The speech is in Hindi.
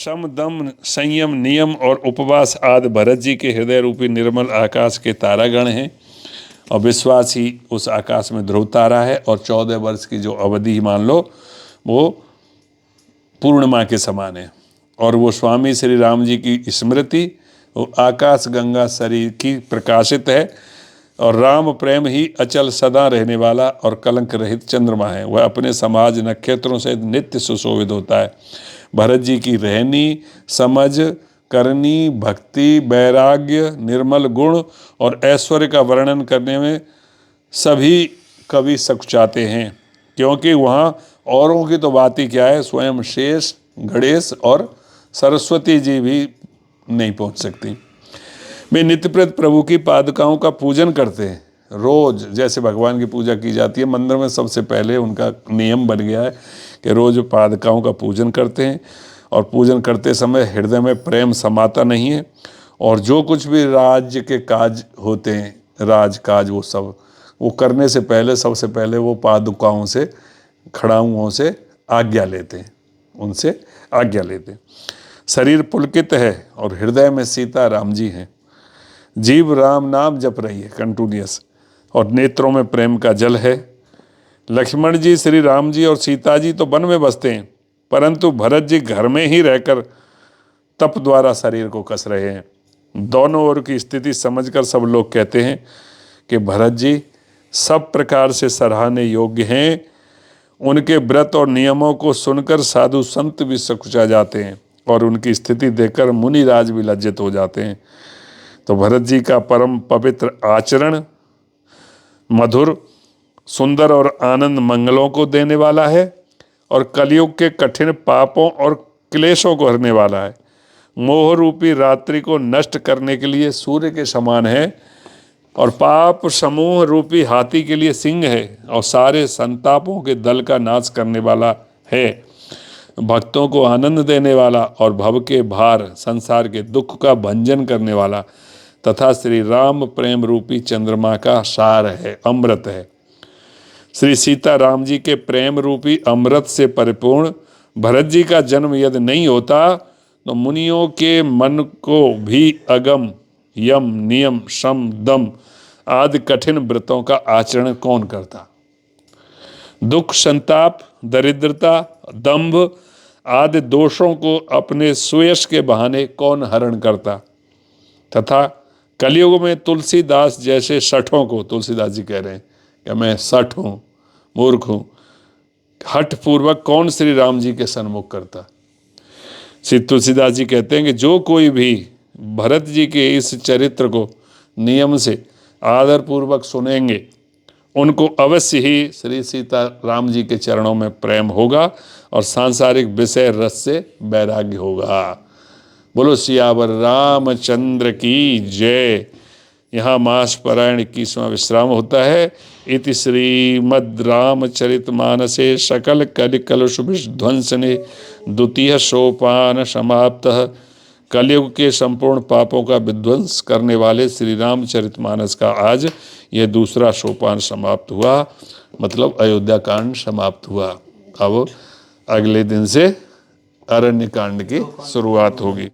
शम दम संयम नियम और उपवास आदि भरत जी के हृदय रूपी निर्मल आकाश के तारागण हैं और विश्वास ही उस आकाश में ध्रुव तारा है। और 14 वर्ष की जो अवधि मान लो वो पूर्णिमा के समान है। और वो स्वामी श्री राम जी की स्मृति वो आकाश गंगा शरीर की प्रकाशित है। और राम प्रेम ही अचल सदा रहने वाला और कलंक रहित चंद्रमा है। वह अपने समाज नक्षत्रों से नित्य सुशोभित होता है। भरत जी की रहनी, समझ, करनी, भक्ति, वैराग्य, निर्मल गुण और ऐश्वर्य का वर्णन करने में सभी कवि सकुचाते हैं, क्योंकि वहाँ औरों की तो बात ही क्या है, स्वयं शेष, गणेश और सरस्वती जी भी नहीं पहुँच सकती। वे नित्यप्रत प्रभु की पादुकाओं का पूजन करते हैं। रोज जैसे भगवान की पूजा की जाती है मंदिर में, सबसे पहले उनका नियम बन गया है कि रोज पादुकाओं का पूजन करते हैं। और पूजन करते समय हृदय में प्रेम समाता नहीं है। और जो कुछ भी राज्य के काज होते हैं, राजकाज, वो सब वो करने से पहले सबसे पहले वो पादुकाओं से, खड़ाऊओं से आज्ञा लेते हैं, उनसे आज्ञा लेते हैं। शरीर पुलकित है और हृदय में सीता राम जी हैं। जीव राम नाम जप रही है कंटिन्यूअस और नेत्रों में प्रेम का जल है। लक्ष्मण जी, श्री राम जी और सीता जी तो वन में बसते हैं, परंतु भरत जी घर में ही रहकर तप द्वारा शरीर को कस रहे हैं। दोनों ओर की स्थिति समझकर सब लोग कहते हैं कि भरत जी सब प्रकार से सराहने योग्य हैं। उनके व्रत और नियमों को सुनकर साधु संत भी सकुचा जाते हैं और उनकी स्थिति देखकर मुनिराज भी लज्जित हो जाते हैं। तो भरत जी का परम पवित्र आचरण मधुर, सुंदर और आनंद मंगलों को देने वाला है और कलयुग के कठिन पापों और क्लेशों को हरने वाला है। मोह रूपी रात्रि को नष्ट करने के लिए सूर्य के समान है और पाप समूह रूपी हाथी के लिए सिंह है और सारे संतापों के दल का नाश करने वाला है। भक्तों को आनंद देने वाला और भव के भार, संसार के दुख का भंजन करने वाला तथा श्री राम प्रेम रूपी चंद्रमा का सार है, अमृत है। श्री सीता राम जी के प्रेम रूपी अमृत से परिपूर्ण भरत जी का जन्म यदि नहीं होता तो मुनियों के मन को भी अगम, यम, नियम, शम, दम आदि कठिन व्रतों का आचरण कौन करता। दुख, संताप, दरिद्रता, दंभ आदि दोषों को अपने सुयश के बहाने कौन हरण करता। तथा कलयुग में तुलसीदास जैसे सठों को, तुलसीदास जी कह रहे हैं कि मैं सठ हूँ, मूर्ख हूँ, हठ पूर्वक कौन श्री राम जी के सन्मुख करता। श्री तुलसीदास जी कहते हैं कि जो कोई भी भरत जी के इस चरित्र को नियम से आदर पूर्वक सुनेंगे उनको अवश्य ही श्री सीता राम जी के चरणों में प्रेम होगा और सांसारिक विषय रस से वैराग्य होगा। बोलो सियावर रामचंद्र की जय। यहाँ मास पारायण 21वां विश्राम होता है। इति श्रीमद् रामचरितमानसे सकल कलिकलुष विध्वंसने द्वितीय सोपान समाप्तः। कलयुग के संपूर्ण पापों का विध्वंस करने वाले श्री रामचरितमानस का आज यह दूसरा सोपान समाप्त हुआ, मतलब अयोध्या कांड समाप्त हुआ। अब अगले दिन से अरण्य कांड की शुरुआत होगी।